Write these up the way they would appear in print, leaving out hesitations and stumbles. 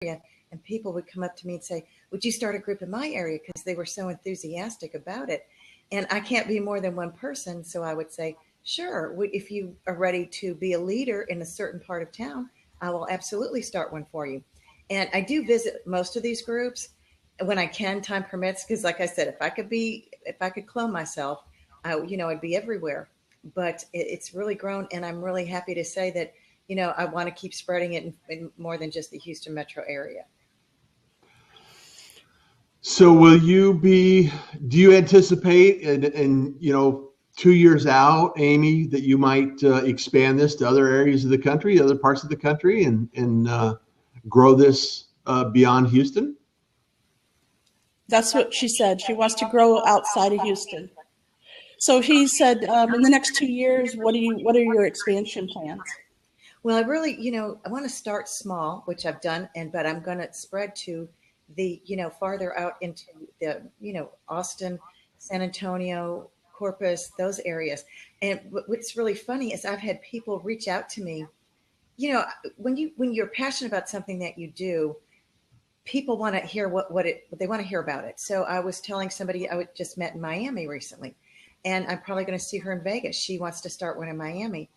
area, and people would come up to me and say, would you start a group in my area? Because they were so enthusiastic about it. And I can't be more than one person. So I would say, sure, if you are ready to be a leader in a certain part of town, I will absolutely start one for you. And I do visit most of these groups when I can, time permits, because like I said, if I could clone myself, I'd be everywhere. But it's really grown, and I'm really happy to say that, I want to keep spreading it in more than just the Houston metro area. So do you anticipate in 2 years out, Amy, that you might expand this to other areas of the country, other parts of the country, and grow this beyond Houston? That's what she said. She wants to grow outside of Houston. So he said, in the next 2 years, what are your expansion plans? Well, I really, I want to start small, which I've done, but I'm going to spread to the, farther out into the, Austin, San Antonio, Corpus, those areas. And what's really funny is I've had people reach out to me. When you're passionate about something that you do, people want to hear what they want to hear about it. So I was telling somebody I just met in Miami recently, and I'm probably going to see her in Vegas. She wants to start one in Miami.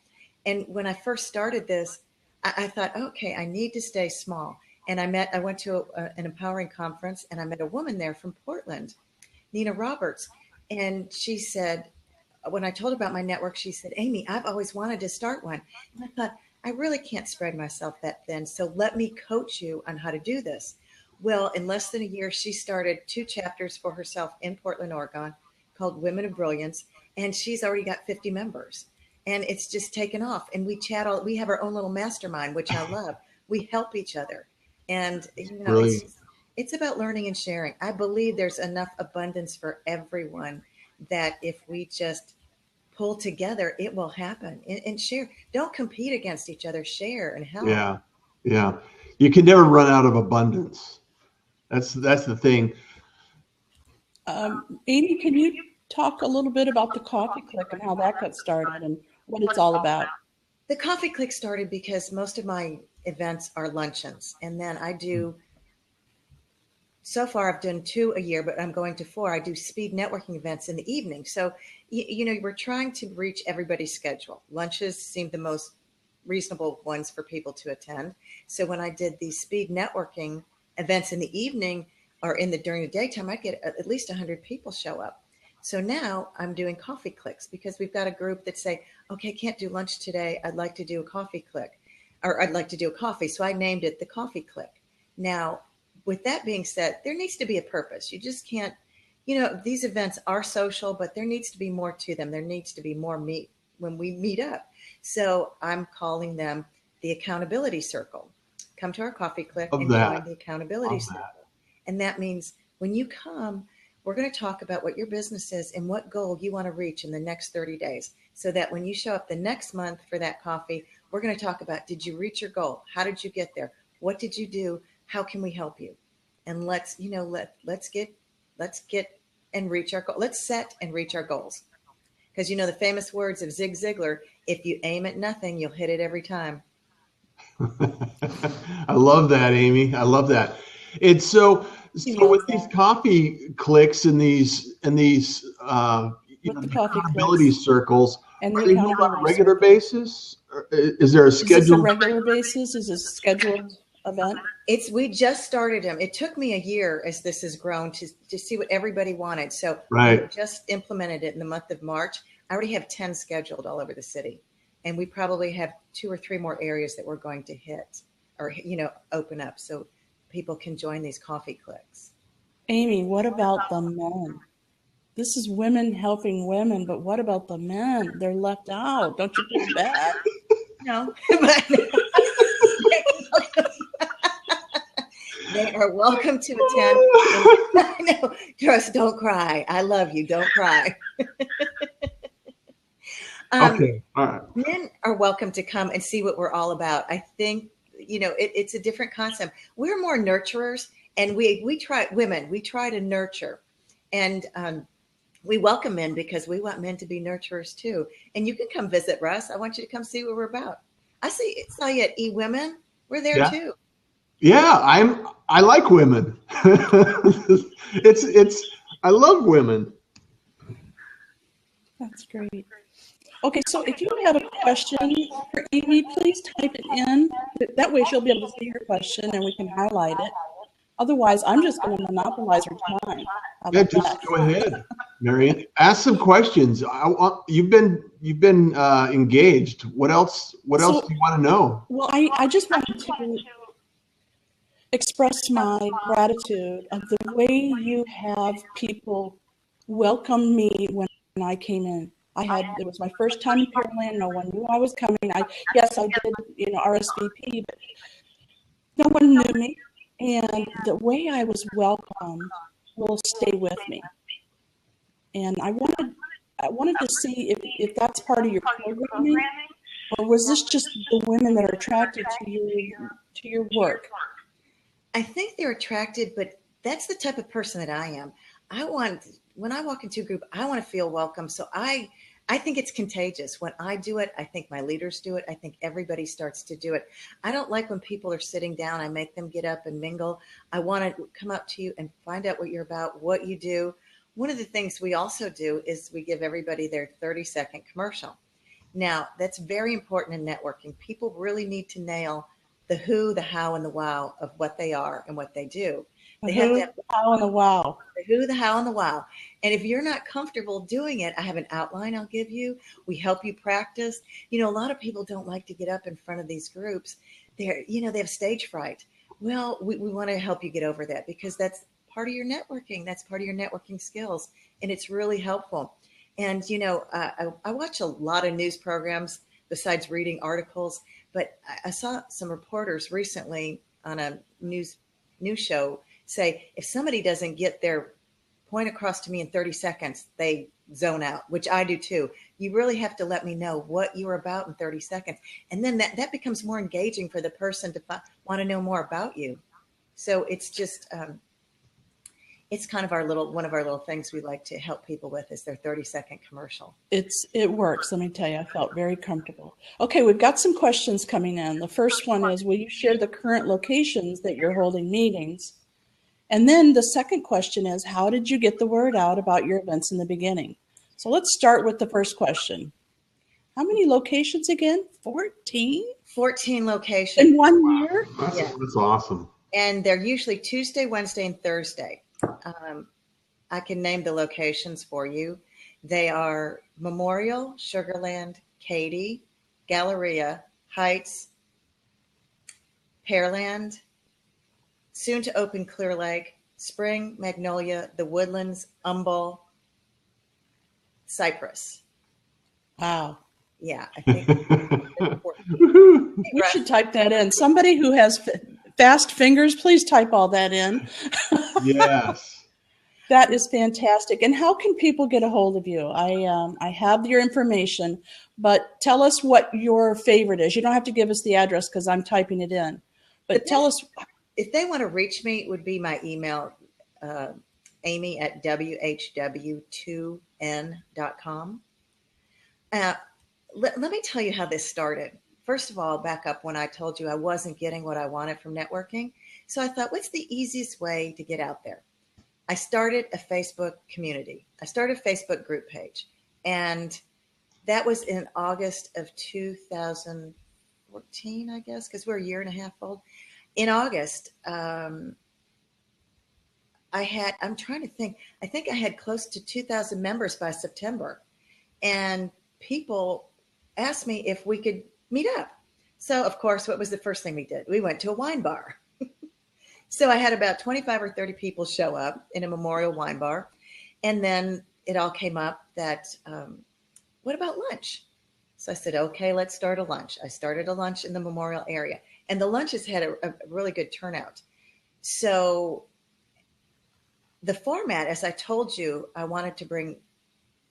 And when I first started this, I thought, okay, I need to stay small. And I went to an empowering conference, and I met a woman there from Portland, Nina Roberts. And she said, when I told her about my network, she said, Amy, I've always wanted to start one. And I thought, I really can't spread myself that thin. So let me coach you on how to do this. Well, in less than a year, she started 2 chapters for herself in Portland, Oregon, called Women of Brilliance. And she's already got 50 members. And it's just taken off. And we chat we have our own little mastermind, which I love. We help each other. And, it's about learning and sharing. I believe there's enough abundance for everyone that if we just pull together, it will happen. And share. Don't compete against each other. Share and help. Yeah. You can never run out of abundance. That's the thing. Amy, can you talk a little bit about the Coffee Click and how that got started and what it's all about? The Coffee Click started because most of my events are luncheons. And then I do, so far I've done 2 a year, but I'm going to 4. I do speed networking events in the evening. So, we're trying to reach everybody's schedule. Lunches seem the most reasonable ones for people to attend. So when I did the speed networking events in the evening or during the daytime, I'd get at least 100 people show up. So now I'm doing Coffee Clicks because we've got a group that say, okay, can't do lunch today. I'd like to do a coffee click, or I'd like to do a coffee. So I named it the Coffee Click. Now, with that being said, there needs to be a purpose. You just can't, these events are social, but there needs to be more to them. There needs to be more meat when we meet up. So I'm calling them the Accountability Circle. Come to our Coffee Click and join the Accountability Circle. And that means when you come, we're going to talk about what your business is and what goal you want to reach in the next 30 days. So that when you show up the next month for that coffee, we're going to talk about, did you reach your goal? How did you get there? What did you do? How can we help you? And let's get and reach our goal. Let's set and reach our goals. Because the famous words of Zig Ziglar, if you aim at nothing, you'll hit it every time. I love that, Amy. I love that. It's so with these coffee clicks and these accountability circles, and are they held on a regular basis? Or is there a schedule? Is this a regular basis? Is this a scheduled event? We just started them. It took me a year as this has grown to see what everybody wanted. So right. We just implemented it in the month of March. I already have 10 scheduled all over the city. And we probably have 2 or 3 more areas that we're going to hit or, open up so people can join these coffee clicks. Amy, what about the men? This is women helping women, but what about the men? They're left out. Don't you feel bad? No. They are welcome to attend. I know. Trust, don't cry. I love you. Don't cry. Okay. All right. Men are welcome to come and see what we're all about. I think, it's a different concept. We're more nurturers, and we try to nurture. And we welcome men because we want men to be nurturers too. And you can come visit Russ. I want you to come see what we're about. I saw you at eWomen. We're there too. Yeah, I like women. It's I love women. That's great. Okay, so if you have a question for Amy, please type it in. That way she'll be able to see her question and we can highlight it. Otherwise, I'm just going to monopolize her time. How Yeah, about just that? go ahead, Marianne. Ask some questions. You've been engaged. What else? What else So, do you want to know? well, I just wanted to express my gratitude of the way you have people welcome me when I came in. It was my first time in Pearland. No one knew I was coming. Yes, I did, RSVP, but no one knew me. And the way I was welcomed will stay with me. And I wanted to see if that's part of your programming, or was this just the women that are attracted to your work? I think they're attracted, but that's the type of person that I am. I want when I walk into a group, I want to feel welcome. So I think it's contagious. When I do it, I think my leaders do it. I think everybody starts to do it. I don't like when people are sitting down. I make them get up and mingle. I want to come up to you and find out what you're about, what you do. One of the things we also do is we give everybody their 30-second commercial. Now, that's very important in networking. People really need to nail the who, the how, and the wow of what they are and what they do. The They have to who, have the how, and the wow. the who, the how, and the wow. And if you're not comfortable doing it, I have an outline I'll give you. We help you practice. A lot of people don't like to get up in front of these groups. They have stage fright. Well, we want to help you get over that because that's part of your networking. That's part of your networking skills. And it's really helpful. And, I watch a lot of news programs besides reading articles, but I saw some reporters recently on a news show say if somebody doesn't get their point across to me in 30 seconds, they zone out, which I do too. You really have to let me know what you're about in 30 seconds. And then that becomes more engaging for the person to want to know more about you. So it's just, it's kind of one of our little things we like to help people with is their 30-second commercial. It works. Let me tell you, I felt very comfortable. Okay, we've got some questions coming in. The first one is, will you share the current locations that you're holding meetings? And then the second question is, how did you get the word out about your events in the beginning? So let's start with the first question. How many locations again? 14? 14 locations. In 1 year? That's awesome. And they're usually Tuesday, Wednesday, and Thursday. I can name the locations for you. They are Memorial, Sugarland, Katy, Galleria, Heights, Pearland, soon to open Clear Lake, Spring, Magnolia, The Woodlands, Humble, Cypress. Wow. Yeah, I think We should type that in. Somebody who has fast fingers, please type all that in. Yes. That is fantastic. And how can people get a hold of you? I have your information, but tell us what your favorite is. You don't have to give us the address because I'm typing it in. But tell us. If they want to reach me, it would be my email, Amy at whw2n.com. Let me tell you how this started. First of all, back up when I told you I wasn't getting what I wanted from networking. So I thought, what's the easiest way to get out there? I started a Facebook community. I started a Facebook group page. And that was in August of 2014, I guess, because we're a year and a half old. In August, I'm trying to think, I think I had close to 2,000 members by September. And people asked me if we could meet up. So, of course, what was the first thing we did? We went to a wine bar. So I had about 25 or 30 people show up in a Memorial wine bar. And then it all came up that, what about lunch? So I said, okay, let's start a lunch. I started a lunch in the Memorial area. And the lunches had a really good turnout. So the format, as I told you, I wanted to bring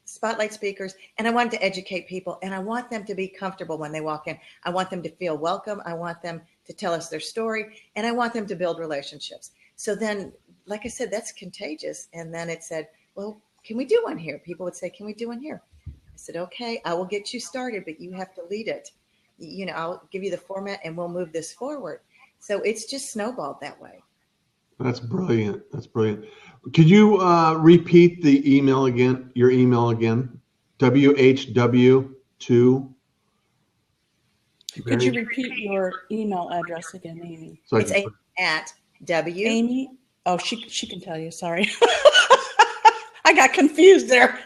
spotlight speakers and I wanted to educate people and I want them to be comfortable when they walk in. I want them to feel welcome. I want them to tell us their story and I want them to build relationships. So then, like I said, that's contagious. And then it said, well, can we do one here? People would say, can we do one here? I said, okay, I will get you started, but you have to lead it. I'll give you the format and we'll move this forward. So it's just snowballed that way. That's brilliant. That's brilliant. Could you repeat the email again? Your email again? WHW2. Could you repeat your email address again, Amy? So I It's can Amy at W. Amy? Oh, she can tell you. Sorry. I got confused there.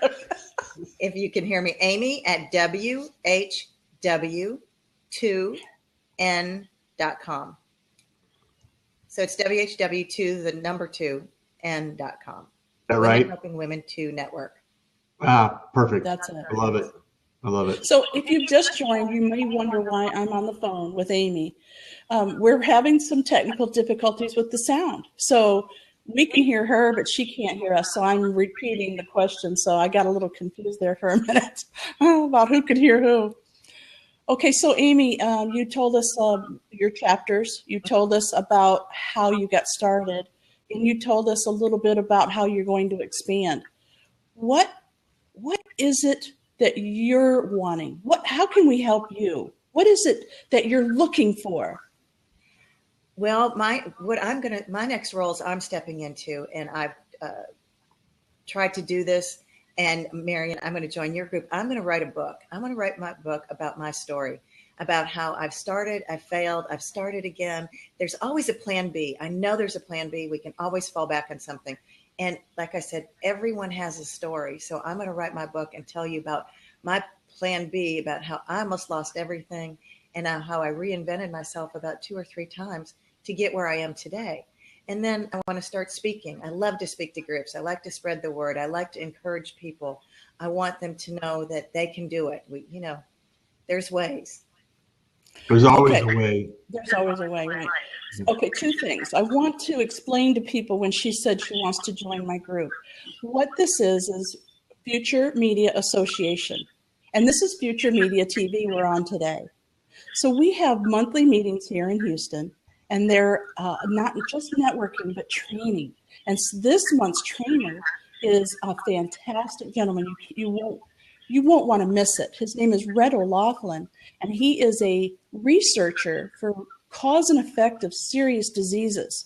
If you can hear me, Amy at WHW2N.com. So it's WHW2, the number 2, N.com. that Women right? Helping Women to Network. Perfect. That's it. I love it. I love it. So if you've just joined, you may wonder why I'm on the phone with Amy. We're having some technical difficulties with the sound. So we can hear her, but she can't hear us. So I'm repeating the question. So I got a little confused there for a minute about who could hear who. Okay, so Amy, you told us your chapters. You told us about how you got started, and you told us a little bit about how you're going to expand. What is it that you're wanting? How can we help you? What is it that you're looking for? Well, my next roles I'm stepping into, and I've tried to do this. And Marion, I'm going to join your group. I'm going to write a book. I'm going to write my book about my story, about how I've started, I failed, I've started again. There's always a plan B. I know there's a plan B. We can always fall back on something. And like I said, everyone has a story. So I'm going to write my book and tell you about my plan B, about how I almost lost everything and how I reinvented myself about 2 or 3 times to get where I am today. And then I want to start speaking. I love to speak to groups. I like to spread the word. I like to encourage people. I want them to know that they can do it. There's ways. There's always a way. There's always a way, right? Okay, 2 things. I want to explain to people when she said she wants to join my group. What this is Future Media Association. And this is Future Media TV we're on today. So we have monthly meetings here in Houston. And they're not just networking, but training. And this month's trainer is a fantastic gentleman. You won't want to miss it. His name is Red O'Loughlin, and he is a researcher for cause and effect of serious diseases.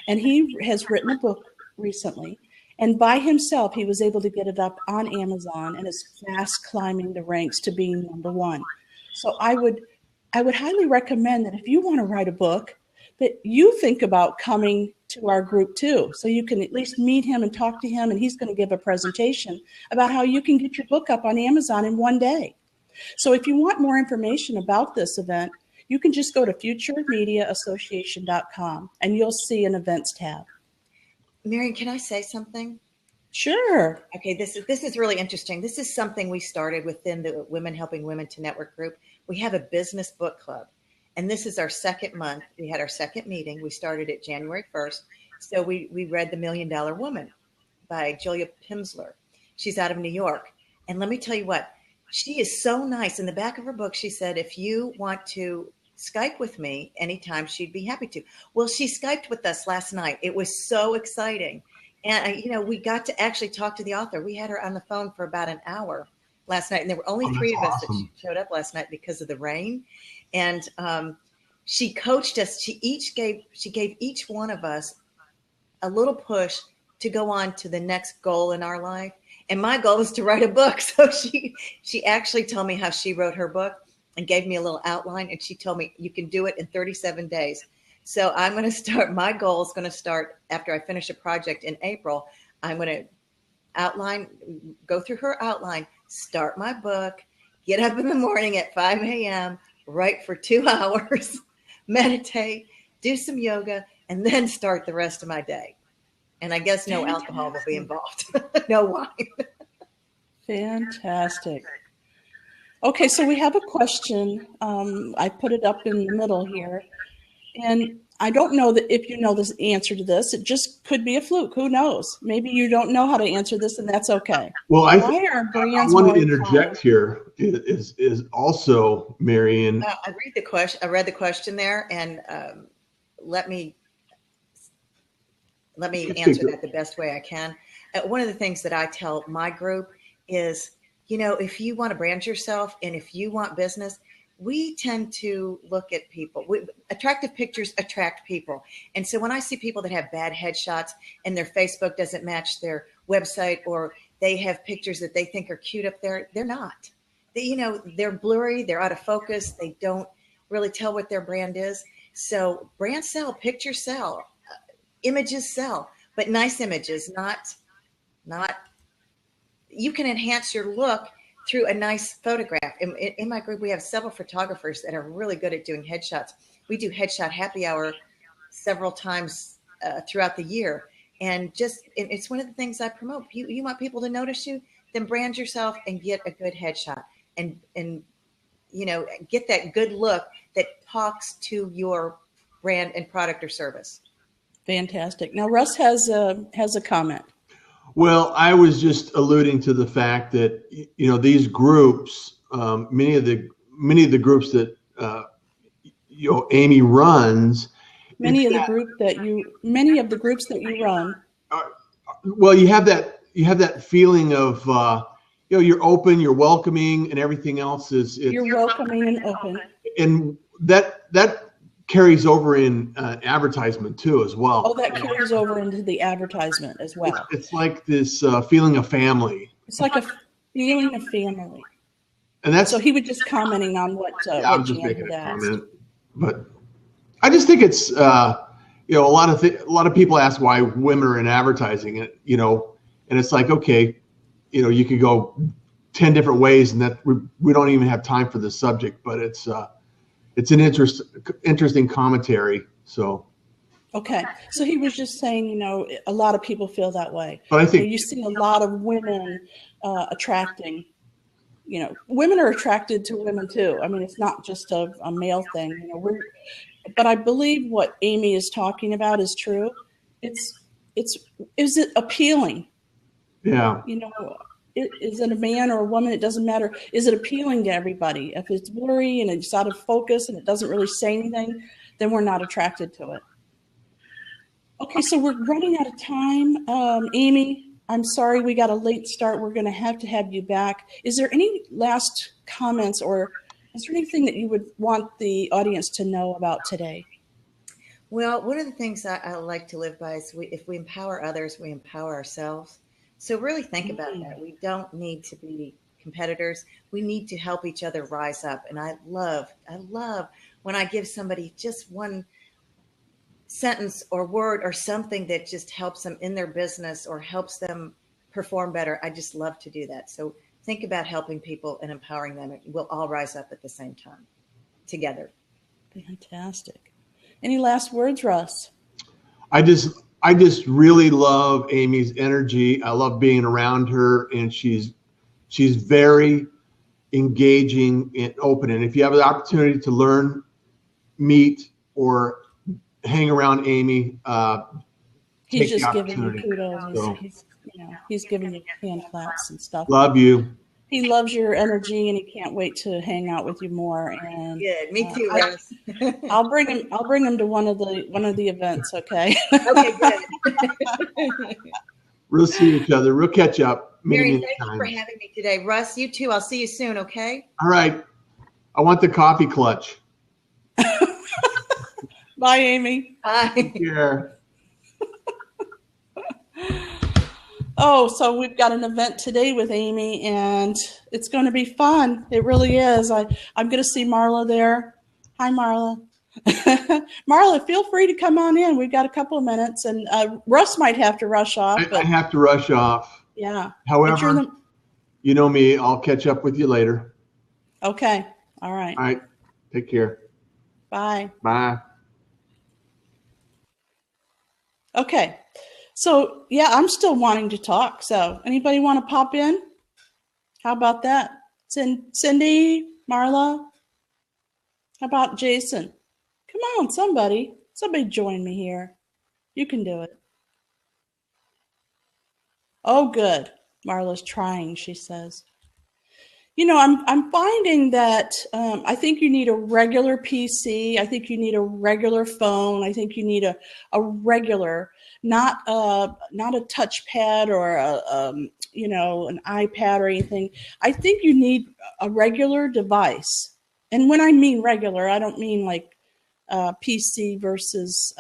And he has written a book recently. And by himself, he was able to get it up on Amazon and is fast climbing the ranks to being #1. So I would highly recommend that if you want to write a book, that you think about coming to our group too. So you can at least meet him and talk to him, and he's going to give a presentation about how you can get your book up on Amazon in 1 day. So if you want more information about this event, you can just go to futuremediaassociation.com and you'll see an events tab. Marion, can I say something? Sure. Okay, this is really interesting. This is something we started within the Women Helping Women to Network group. We have a business book club. And this is our 2nd month. We had our 2nd meeting. We started it January 1st. So we read The $1 Million Woman by Julia Pimsleur. She's out of New York. And let me tell you what, she is so nice. In the back of her book, she said, if you want to Skype with me anytime, she'd be happy to. Well, she Skyped with us last night. It was so exciting. And, we got to actually talk to the author. We had her on the phone for about an hour last night. And there were only 3 of us that showed up last night because of the rain. And she coached us. She gave each one of us a little push to go on to the next goal in our life. And my goal is to write a book. So she actually told me how she wrote her book and gave me a little outline. And she told me you can do it in 37 days. So I'm going to start. My goal is going to start after I finish a project in April. I'm going to go through her outline, start my book, get up in the morning at 5 a.m., write for 2 hours, meditate, do some yoga, and then start the rest of my day. And I guess no alcohol will be involved. No wine. Fantastic. Okay, so we have a question. I put it up in the middle here. And I don't know that if you know the answer to this. It just could be a fluke. Who knows? Maybe you don't know how to answer this, and that's okay. Well, I want to interject here is also, Marion. I read the question there, and let me answer that the best way I can. One of the things that I tell my group is, if you want to brand yourself and if you want business, we tend to look at people. Attractive pictures attract people. And so when I see people that have bad headshots and their Facebook doesn't match their website, or they have pictures that they think are cute up there, they're not. They're blurry, they're out of focus, they don't really tell what their brand is. So brands sell, pictures sell, images sell, but nice images, not you can enhance your look through a nice photograph. In my group, we have several photographers that are really good at doing headshots. We do headshot happy hour several times throughout the year. And it's one of the things I promote. You want people to notice you, then brand yourself and get a good headshot and get that good look that talks to your brand and product or service. Fantastic. Now, Russ has a comment. Well, I was just alluding to the fact that these groups, many of the groups that Amy runs. Many of the groups that you run. Well, you have that feeling of you're open, you're welcoming, and everything else you're welcoming and open, and that carries over in advertisement too as well. Oh, that carries over into the advertisement as well. It's like this feeling of family. It's like a feeling of family. And that's so he was just commenting on what I was just making a asked. comment, but I just think it's a lot of people ask why women are in advertising, and it's like, okay, you could go 10 different ways, and that we don't even have time for this subject, but it's an interesting commentary. So, okay. So he was just saying, a lot of people feel that way. But I think you see a lot of women attracting. Women are attracted to women too. I mean, it's not just a male thing. But I believe what Amy is talking about is true. Is it appealing? Yeah. Is it a man or a woman? It doesn't matter. Is it appealing to everybody? If it's blurry and it's out of focus and it doesn't really say anything, then we're not attracted to it. Okay, so we're running out of time. Amy, I'm sorry we got a late start. We're going to have you back. Is there any last comments, or is there anything that you would want the audience to know about today? Well, one of the things I like to live by is if we empower others, we empower ourselves. So really think about that. We don't need to be competitors. We need to help each other rise up. And I love when I give somebody just one sentence or word or something that just helps them in their business or helps them perform better. I just love to do that. So think about helping people and empowering them. We'll all rise up at the same time together. Fantastic. Any last words, Russ? I just really love Amy's energy. I love being around her, and she's very engaging and open. And if you have the opportunity to learn, meet, or hang around Amy, he's just giving you kudos. So, he's giving you hand claps and stuff. Love you. He loves your energy, and he can't wait to hang out with you more. And good, me too, Russ. I'll bring him to one of the events. Okay. Okay, good. We'll see each other. We'll catch up. Mary, thank you for having me today. Russ, you too. I'll see you soon. Okay. All right. I want the coffee clutch. Bye, Amy. Bye. Take care. Oh, so we've got an event today with Amy, and it's going to be fun. It really is. I'm going to see Marla there. Hi, Marla. Marla, feel free to come on in. We've got a couple of minutes, and Russ might have to rush off. I have to rush off. Yeah. However, you know me. I'll catch up with you later. Okay. All right. All right. Take care. Bye. Bye. Okay. So, yeah, I'm still wanting to talk. So, anybody want to pop in? How about that? Cindy, Marla? How about Jason? Come on, somebody join me here. You can do it. Oh, good. Marla's trying, she says. I'm finding that I think you need a regular PC. I think you need a regular phone. I think you need a regular, not a touchpad or an iPad or anything. I think you need a regular device And when I mean regular, I don't mean like PC versus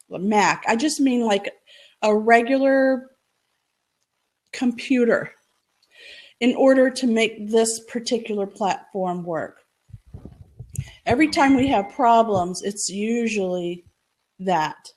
Mac. I just mean like a regular computer in order to make this particular platform work. Every time we have problems, it's usually that.